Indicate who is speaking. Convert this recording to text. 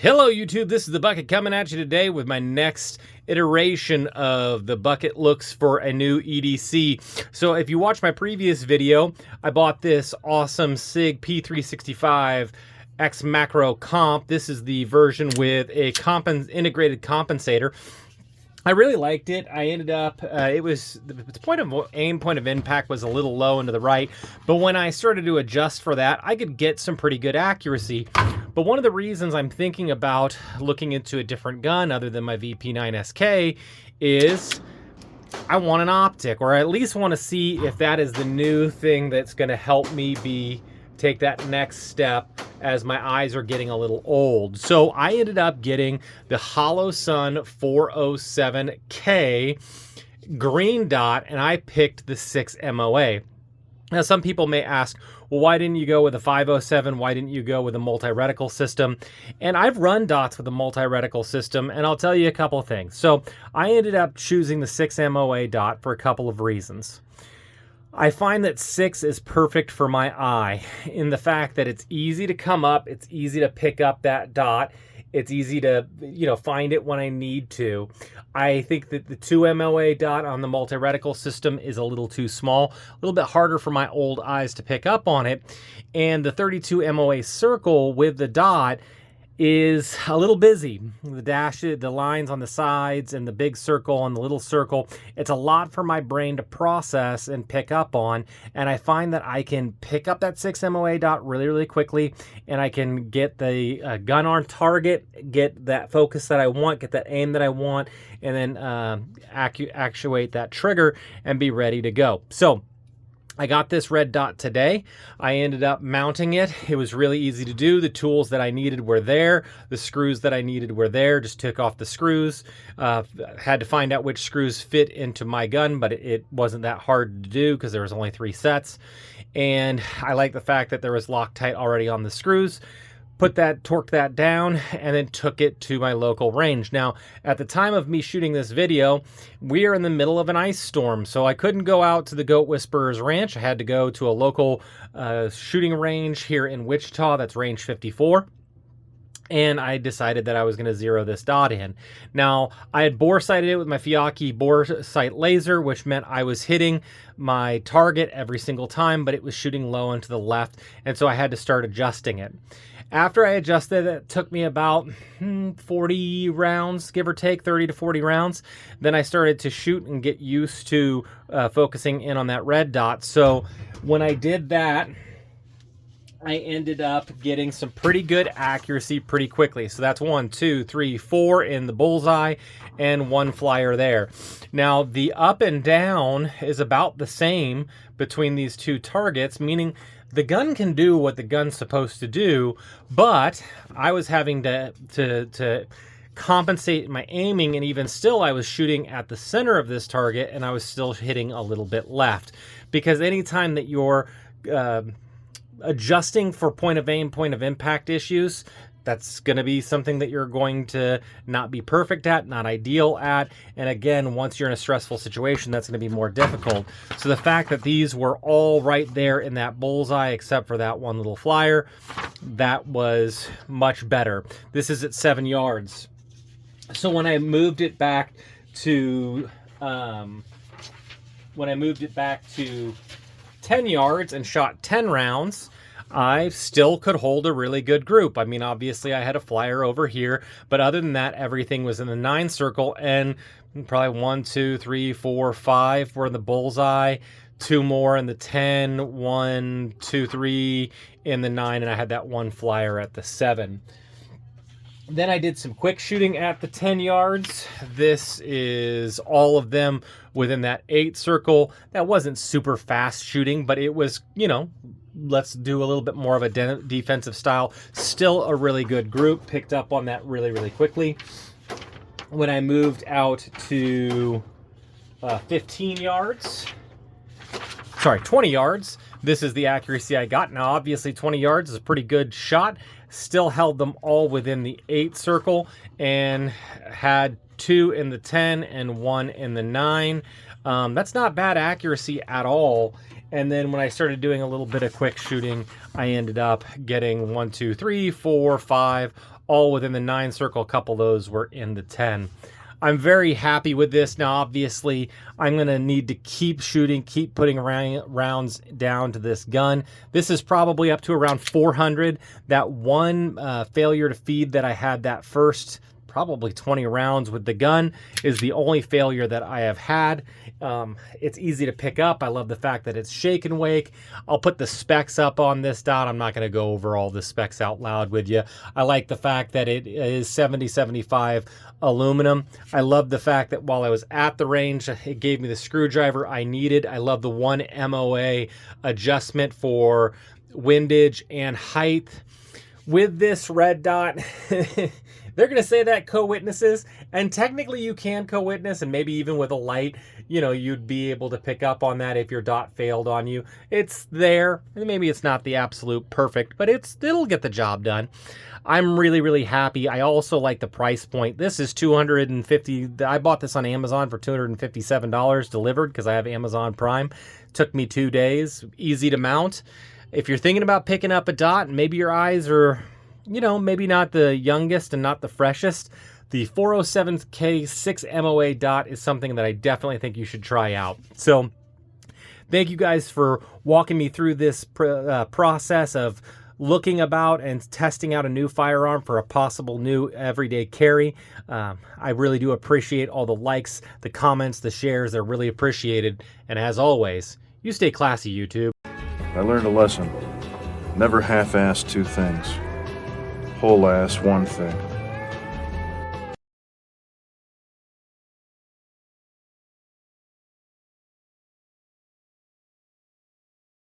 Speaker 1: Hello YouTube, this is the Bucket coming at you today with my next iteration of the Bucket looks for a new EDC. So if you watched my previous video, I bought this awesome Sig P365 XMacro comp. This is the version with a integrated compensator. I really liked it. I ended up, the point of impact was a little low and to the right, but when I started to adjust for that, I could get some pretty good accuracy. But one of the reasons I'm thinking about looking into a different gun other than my VP9SK is I want an optic, or I at least want to see if that is the new thing that's going to help me take that next step as my eyes are getting a little old. So I ended up getting the Holosun 407K green dot, and I picked the 6 MOA. Now some people may ask, well, why didn't you go with a 507? Why didn't you go with a multi-reticle system? And I've run dots with a multi-reticle system, and I'll tell you a couple of things. So I ended up choosing the 6 MOA dot for a couple of reasons. I find that 6 is perfect for my eye in the fact that it's easy to come up, it's easy to pick up that dot, it's easy to, find it when I need to. I think that the 2 MOA dot on the multi-reticle system is a little too small, a little bit harder for my old eyes to pick up on it. And the 32 MOA circle with the dot is a little busy. The lines on the sides and the big circle and the little circle, it's a lot for my brain to process and pick up on. And I find that I can pick up that 6 MOA dot really, really quickly, and I can get the gun on target, get that focus that I want, get that aim that I want, and then actuate that trigger and be ready to go. So I got this red dot today. I ended up mounting it. It was really easy to do. The tools that I needed were there. The screws that I needed were there. Just took off the screws. Had to find out which screws fit into my gun, but it wasn't that hard to do because there was only 3 sets. And I like the fact that there was Loctite already on the screws. Torqued that down, and then took it to my local range. Now, at the time of me shooting this video, we are in the middle of an ice storm, so I couldn't go out to the Goat Whisperer's Ranch. I had to go to a local shooting range here in Wichita, that's range 54. And I decided that I was going to zero this dot in. Now, I had bore sighted it with my Fiocchi bore sight laser, which meant I was hitting my target every single time, but it was shooting low and to the left, and so I had to start adjusting it. After I adjusted it, took me about 40 rounds, give or take, 30 to 40 rounds. Then I started to shoot and get used to focusing in on that red dot. So when I did that, I ended up getting some pretty good accuracy pretty quickly. So that's 1, 2, 3, 4 in the bullseye and 1 flyer there. Now the up and down is about the same between these 2 targets, meaning the gun can do what the gun's supposed to do, but I was having to compensate my aiming, and even still I was shooting at the center of this target and I was still hitting a little bit left. Because anytime that you're adjusting for point of aim, point of impact issues, that's going to be something that you're going to not be perfect at, not ideal at. And again, once you're in a stressful situation, that's going to be more difficult. So the fact that these were all right there in that bullseye, except for that one little flyer, that was much better. This is at 7 yards. So when I moved it back to 10 yards and shot 10 rounds, I still could hold a really good group. I mean, obviously I had a flyer over here, but other than that, everything was in the 9 circle, and probably 1, 2, 3, 4, 5 were in the bullseye, 2 more in the 10, 1, 2, 3 in the 9, and I had that 1 flyer at the 7. Then I did some quick shooting at the 10 yards. This is all of them within that 8 circle. That wasn't super fast shooting, but it was, let's do a little bit more of a defensive style. Still a really good group. Picked up on that really, really quickly. When I moved out to 20 yards, this is the accuracy I got. Now, obviously 20 yards is a pretty good shot. Still held them all within the 8 circle and had 2 in the 10 and 1 in the 9. That's not bad accuracy at all. And then when I started doing a little bit of quick shooting, I ended up getting 1, 2, 3, 4, 5, all within the 9 circle. A couple of those were in the 10. I'm very happy with this. Now, obviously, I'm going to need to keep shooting, keep putting rounds down to this gun. This is probably up to around 400. That one failure to feed that I had that first probably 20 rounds with the gun is the only failure that I have had. It's easy to pick up. I love the fact that it's shake and wake. I'll put the specs up on this dot. I'm not going to go over all the specs out loud with you. I like the fact that it is 70-75 aluminum. I love the fact that while I was at the range, it gave me the screwdriver I needed. I love the 1 MOA adjustment for windage and height. With this red dot, they're going to say that co-witnesses, and technically you can co-witness, and maybe even with a light, you know, you'd be able to pick up on that if your dot failed on you. It's there. Maybe it's not the absolute perfect, but it'll get the job done. I'm really, really happy. I also like the price point. This is $250. I bought this on Amazon for $257 delivered because I have Amazon Prime. Took me 2 days. Easy to mount. If you're thinking about picking up a dot, and maybe your eyes are, you know, maybe not the youngest and not the freshest, the 407K 6 MOA dot is something that I definitely think you should try out. So thank you guys for walking me through this process of looking about and testing out a new firearm for a possible new everyday carry. I really do appreciate all the likes, the comments, the shares. They're really appreciated. And as always, you stay classy, YouTube.
Speaker 2: I learned a lesson. Never half-ass 2 things. Whole-ass 1 thing.